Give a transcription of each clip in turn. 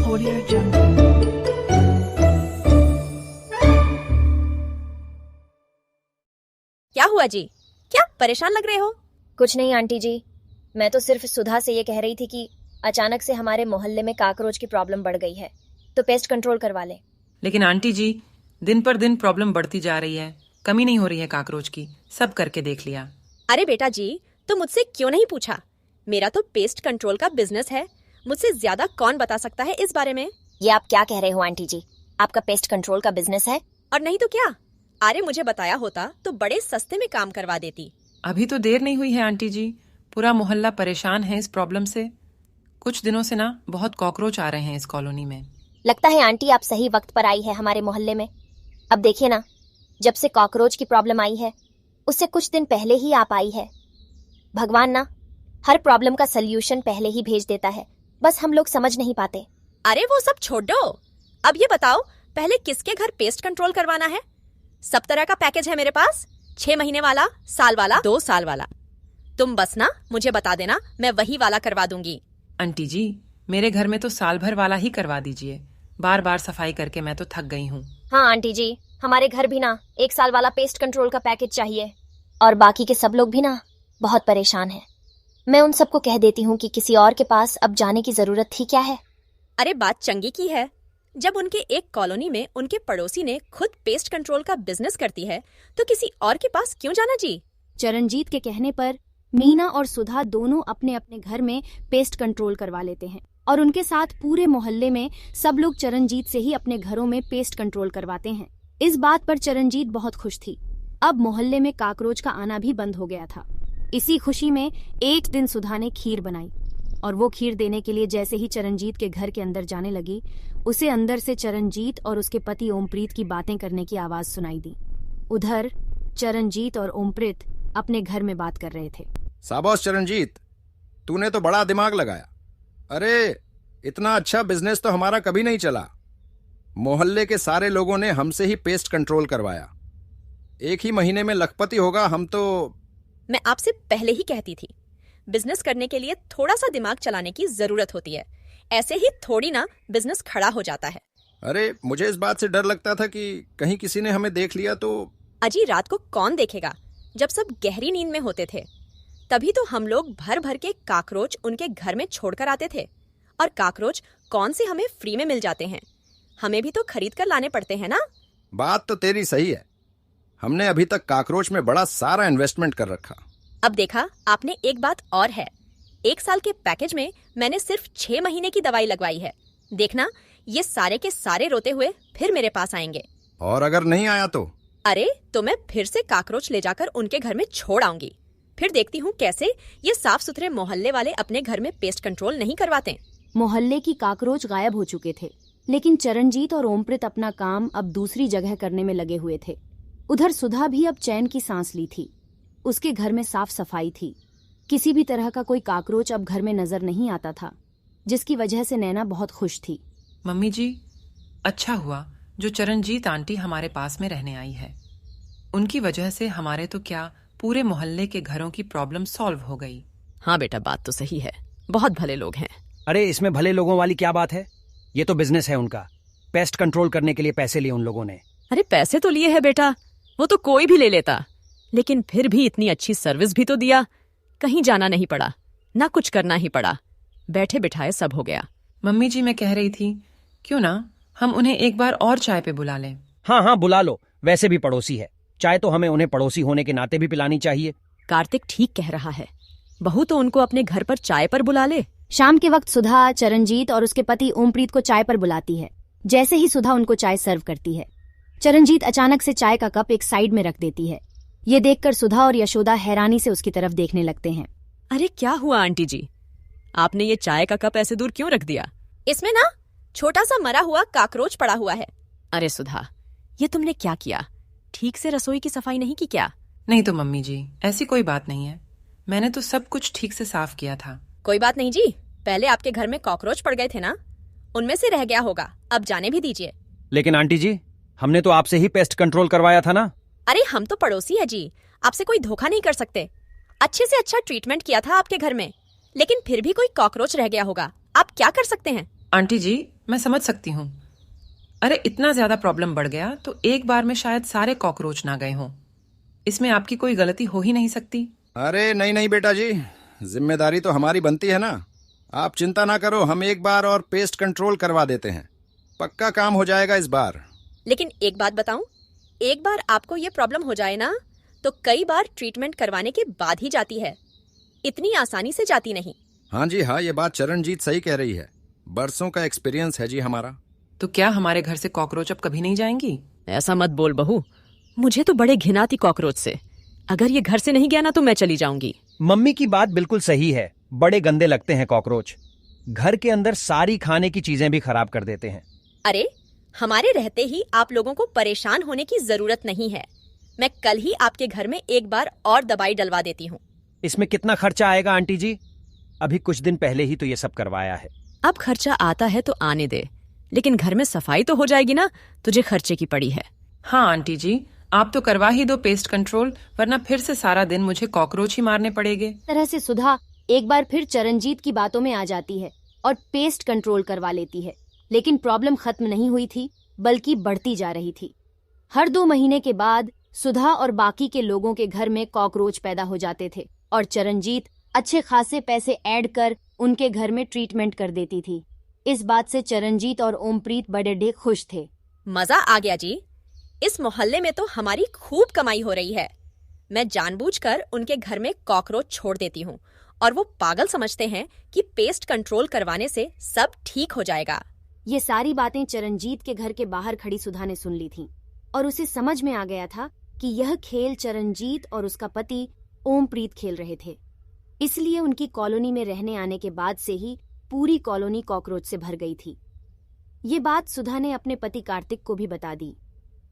Audio Jungle. क्या हुआ जी? क्या परेशान लग रहे हो? कुछ नहीं आंटी जी, मैं तो सिर्फ सुधा से ये कह रही थी कि अचानक से हमारे मोहल्ले में काकरोच की प्रॉब्लम बढ़ गई है, तो पेस्ट कंट्रोल करवा लें। लेकिन आंटी जी, दिन पर दिन प्रॉब्लम बढ़ती जा रही है, कमी नहीं हो रही है काकरोच की। सब करके देख लिया। अरे बेटा जी, तो मुझसे क्यों नहीं पूछा? मेरा तो पेस्ट कंट्रोल का बिजनेस है, मुझसे ज्यादा कौन बता सकता है इस बारे में? ये आप क्या कह रहे हो आंटी जी? आपका पेस्ट कंट्रोल का बिजनेस है? और नहीं तो क्या? अरे मुझे बताया होता तो बड़े सस्ते में काम करवा देती। अभी तो देर नहीं हुई है आंटी जी, पूरा मोहल्ला परेशान है इस प्रॉब्लम से। कुछ दिनों से ना बहुत कॉकरोच आ रहे हैं इस कॉलोनी में। लगता है आंटी आप सही वक्त पर आई है हमारे मोहल्ले में। अब देखिए ना, जब से कॉकरोच की प्रॉब्लम आई है उससे कुछ दिन पहले ही आप आई है। भगवान ना हर प्रॉब्लम का सल्यूशन पहले ही भेज देता है, बस हम लोग समझ नहीं पाते। अरे वो सब छोड़ दो, अब ये बताओ पहले किसके घर पेस्ट कंट्रोल करवाना है? सब तरह का पैकेज है मेरे पास, 6 महीने वाला, साल वाला, 2 साल वाला। तुम बस ना मुझे बता देना, मैं वही वाला करवा दूंगी। आंटी जी, मेरे घर में तो साल भर वाला ही करवा दीजिए। बार बार सफाई करके मैं तो थक गई हूँ। हाँ आंटी जी, हमारे घर भी ना 1 साल वाला पेस्ट कंट्रोल का पैकेज चाहिए, और बाकी के सब लोग भी ना बहुत परेशान हैं। मैं उन सबको कह देती हूँ कि किसी और के पास अब जाने की जरूरत थी क्या है। अरे बात चंगी की है, जब उनके एक कॉलोनी में उनके पड़ोसी ने खुद पेस्ट कंट्रोल का बिजनेस करती है तो किसी और के पास क्यों जाना जी? चरणजीत के कहने पर मीना और सुधा दोनों अपने अपने घर में पेस्ट कंट्रोल करवा लेते हैं, और उनके साथ पूरे मोहल्ले में सब लोग चरणजीत से ही अपने घरों में पेस्ट कंट्रोल करवाते हैं। इस बात पर चरणजीत बहुत खुश थी। अब मोहल्ले में काकरोच का आना भी बंद हो गया था। इसी खुशी में एक दिन सुधा ने खीर बनाई, और वो खीर देने के लिए जैसे ही चरणजीत के घर के अंदर जाने लगी, उसे अंदर से चरणजीत और उसके पति ओमप्रीत की बातें करने की आवाज सुनाई दी। उधर चरणजीत और ओमप्रीत अपने घर में बात कर रहे थे। शाबाश चरणजीत, तूने तो बड़ा दिमाग लगाया। अरे इतना अच्छा बिजनेस तो हमारा कभी नहीं चला। मोहल्ले के सारे लोगों ने हमसे ही पेस्ट कंट्रोल करवाया। 1 ही महीने में लखपति होगा हम तो। मैं आपसे पहले ही कहती थी, बिजनेस करने के लिए थोड़ा सा दिमाग चलाने की जरूरत होती है, ऐसे ही थोड़ी ना बिजनेस खड़ा हो जाता है। अरे मुझे इस बात से डर लगता था कि कहीं किसी ने हमें देख लिया तो। अजी रात को कौन देखेगा, जब सब गहरी नींद में होते थे तभी तो हम लोग भर भर के काकरोच उनके घर में छोड़कर आते थे। और काकरोच कौन से हमें फ्री में मिल जाते हैं, हमें भी तो खरीद कर लाने पड़ते हैं ना। बात तो तेरी सही है, हमने अभी तक काकरोच में बड़ा सारा इन्वेस्टमेंट कर रखा। अब देखा आपने, एक बात और है, 1 साल के पैकेज में मैंने सिर्फ 6 महीने की दवाई लगवाई है। देखना ये सारे के सारे रोते हुए फिर मेरे पास आएंगे। और अगर नहीं आया तो? अरे तो मैं फिर से काकरोच ले जाकर उनके घर में छोड़ आऊंगी। फिर देखती हूँ कैसे ये साफ सुथरे मोहल्ले वाले अपने घर में पेस्ट कंट्रोल नहीं करवाते। मोहल्ले की काकरोच गायब हो चुके थे, लेकिन चरणजीत और ओमप्रीत अपना काम अब दूसरी जगह करने में लगे हुए थे। उधर सुधा भी अब चैन की सांस ली थी। उसके घर में साफ सफाई थी, किसी भी तरह का कोई काकरोच अब घर में नजर नहीं आता था, जिसकी वजह से नैना बहुत खुश थी। मम्मी जी, अच्छा हुआ जो चरणजीत आंटी हमारे पास में रहने आई है। उनकी वजह से हमारे तो क्या पूरे मोहल्ले के घरों की प्रॉब्लम सॉल्व हो गई। हाँ बेटा, बात तो सही है, बहुत भले लोग हैं। अरे इसमें भले लोगों वाली क्या बात है, ये तो बिजनेस है उनका। पेस्ट कंट्रोल करने के लिए पैसे लिए उन लोगों ने। अरे पैसे तो लिए है बेटा, वो तो कोई भी ले लेता, लेकिन फिर भी इतनी अच्छी सर्विस भी तो दिया। कहीं जाना नहीं पड़ा, ना कुछ करना ही पड़ा, बैठे बिठाए सब हो गया। मम्मी जी, मैं कह रही थी क्यों ना हम उन्हें एक बार और चाय पे बुला लें। हाँ हाँ बुला लो, वैसे भी पड़ोसी है, चाय तो हमें उन्हें पड़ोसी होने के नाते भी पिलानी चाहिए। कार्तिक ठीक कह रहा है, बहू तो उनको अपने घर पर चाय पर बुला ले। शाम के वक्त सुधा चरणजीत और उसके पति ओमप्रीत को चाय पर बुलाती है। जैसे ही सुधा उनको चाय सर्व करती है, चरणजीत अचानक से चाय का कप एक साइड में रख देती है। ये देखकर सुधा और यशोदा हैरानी से उसकी तरफ देखने लगते हैं। अरे क्या हुआ आंटी जी, आपने ये चाय का कप ऐसे दूर क्यों रख दिया? इसमें ना छोटा सा मरा हुआ काकरोच पड़ा हुआ है। अरे सुधा, ये तुमने क्या किया? ठीक से रसोई की सफाई नहीं की क्या? नहीं तो मम्मी जी, ऐसी कोई बात नहीं है, मैंने तो सब कुछ ठीक से साफ किया था। कोई बात नहीं जी, पहले आपके घर में कॉकरोच पड़ गए थे ना, उनमें से रह गया होगा, अब जाने भी दीजिए। लेकिन आंटी जी, हमने तो आपसे ही पेस्ट कंट्रोल करवाया था ना। अरे हम तो पड़ोसी है जी, आपसे कोई धोखा नहीं कर सकते। अच्छे से अच्छा ट्रीटमेंट किया था आपके घर में, लेकिन फिर भी कोई कॉकरोच रह गया होगा, आप क्या कर सकते हैं? आंटी जी, मैं समझ सकती हूँ। अरे इतना ज्यादा प्रॉब्लम बढ़ गया तो एक बार में शायद सारे कॉकरोच ना गए हों। इसमें आपकी कोई गलती हो ही नहीं सकती। अरे नहीं नहीं बेटा जी, जिम्मेदारी तो हमारी बनती है ना। आप चिंता ना करो, हम एक बार और पेस्ट कंट्रोल करवा देते हैं। पक्का काम हो जाएगा इस बार। लेकिन एक बात बताऊं, एक बार आपको ये प्रॉब्लम हो जाए ना तो कई बार ट्रीटमेंट करवाने के बाद ही जाती है, इतनी आसानी से जाती नहीं। हाँ जी हाँ, ये बात चरणजीत सही कह रही है। बरसों का एक्सपीरियंस है जी हमारा। तो क्या हमारे घर से कॉकरोच अब कभी नहीं जाएंगी? ऐसा मत बोल बहू, मुझे तो बड़े घिन आती कॉकरोच से। अगर ये घर से नहीं गया ना तो मैं चली जाऊंगी। मम्मी की बात बिल्कुल सही है, बड़े गंदे लगते हैं कॉकरोच। घर के अंदर सारी खाने की चीजें भी खराब कर देते हैं। अरे हमारे रहते ही आप लोगों को परेशान होने की जरूरत नहीं है। मैं कल ही आपके घर में एक बार और दवाई डलवा देती हूँ। इसमें कितना खर्चा आएगा आंटी जी? अभी कुछ दिन पहले ही तो ये सब करवाया है। अब खर्चा आता है तो आने दे, लेकिन घर में सफाई तो हो जाएगी ना, तुझे खर्चे की पड़ी है। हाँ आंटी जी, आप तो करवा ही दो पेस्ट कंट्रोल, वरना फिर से सारा दिन मुझे कॉकरोच ही मारने पड़ेंगे। तरह से सुधा एक बार फिर चरणजीत की बातों में आ जाती है और पेस्ट कंट्रोल करवा लेती है। लेकिन प्रॉब्लम खत्म नहीं हुई थी, बल्कि बढ़ती जा रही थी। हर 2 महीने के बाद सुधा और बाकी के लोगों के घर में कॉकरोच पैदा हो जाते थे और चरणजीत अच्छे खासे पैसे ऐड कर उनके घर में ट्रीटमेंट कर देती थी। इस बात से चरणजीत और ओमप्रीत बड़े खुश थे। मजा आ गया जी, इस मोहल्ले में तो हमारी खूब कमाई हो रही है। मैं जानबूझकर उनके घर में कॉकरोच छोड़ देती हूँ और वो पागल समझते हैं कि पेस्ट कंट्रोल करवाने से सब ठीक हो जाएगा। ये सारी बातें चरणजीत के घर के बाहर खड़ी सुधा ने सुन ली थीं और उसे समझ में आ गया था कि यह खेल चरणजीत और उसका पति ओमप्रीत खेल रहे थे। इसलिए उनकी कॉलोनी में रहने आने के बाद से ही पूरी कॉलोनी कॉकरोच से भर गई थी। ये बात सुधा ने अपने पति कार्तिक को भी बता दी।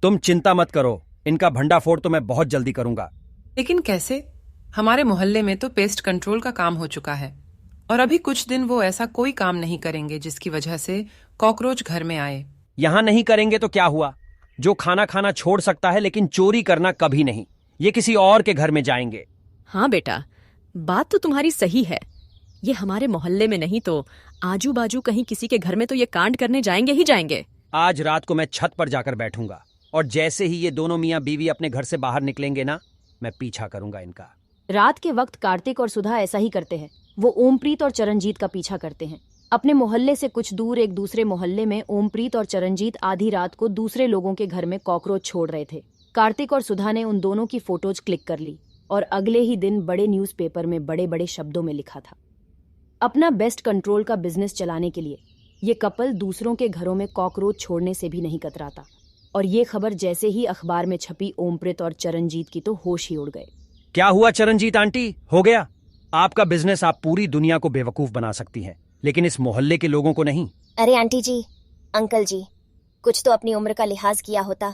तुम चिंता मत करो, इनका भंडाफोड़ तो मैं बहुत जल्दी करूंगा। लेकिन कैसे? हमारे मोहल्ले में तो पेस्ट कंट्रोल का काम हो चुका है और अभी कुछ दिन वो ऐसा कोई काम नहीं करेंगे जिसकी वजह से कॉकरोच घर में आए। यहाँ नहीं करेंगे तो क्या हुआ? जो खाना खाना छोड़ सकता है लेकिन चोरी करना कभी नहीं, ये किसी और के घर में जाएंगे। हाँ बेटा, बात तो तुम्हारी सही है। ये हमारे मोहल्ले में नहीं तो आजू बाजू कहीं किसी के घर में तो ये कांड करने जाएंगे ही जाएंगे। आज रात को मैं छत पर जाकर बैठूंगा और जैसे ही ये दोनों मियाँ बीवी अपने घर से बाहर निकलेंगे ना, मैं पीछा करूंगा इनका। रात के वक्त कार्तिक और सुधा ऐसा ही करते हैं। वो ओमप्रीत और चरणजीत का पीछा करते हैं। अपने मोहल्ले से कुछ दूर एक दूसरे मोहल्ले में ओमप्रीत और चरणजीत आधी रात को दूसरे लोगों के घर में कॉकरोच छोड़ रहे थे। कार्तिक और सुधा ने उन दोनों की फोटोज क्लिक कर ली और अगले ही दिन बड़े न्यूज़पेपर में बड़े बड़े शब्दों में लिखा था। अपना बेस्ट कंट्रोल का बिजनेस चलाने के लिए ये कपल दूसरों के घरों में कॉकरोच छोड़ने से भी नहीं कतराता। और ये खबर जैसे ही अखबार में छपी, ओमप्रीत और चरणजीत की तो होश ही उड़ गए। क्या हुआ चरणजीत आंटी, हो गया? आपका बिजनेस आप पूरी दुनिया को बेवकूफ बना सकती हैं, लेकिन इस मोहल्ले के लोगों को नहीं। अरे आंटी जी, अंकल जी, कुछ तो अपनी उम्र का लिहाज किया होता।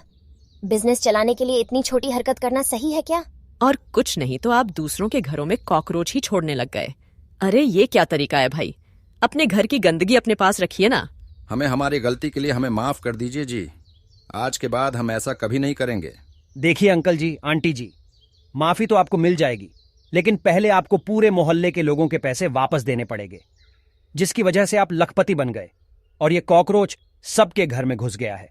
बिजनेस चलाने के लिए इतनी छोटी हरकत करना सही है क्या? और कुछ नहीं तो आप दूसरों के घरों में कॉकरोच ही छोड़ने लग गए। अरे ये क्या तरीका है भाई? अपने घर की गंदगी अपने पास रखिए ना। हमें हमारी गलती के लिए हमें माफ कर दीजिए जी। आज के बाद हम ऐसा कभी नहीं करेंगे। देखिए अंकल जी, आंटी जी, माफी तो आपको मिल जाएगी, लेकिन पहले आपको पूरे मोहल्ले के लोगों के पैसे वापस देने पड़ेंगे, जिसकी वजह से आप लखपति बन गए और ये कॉकरोच सबके घर में घुस गया है।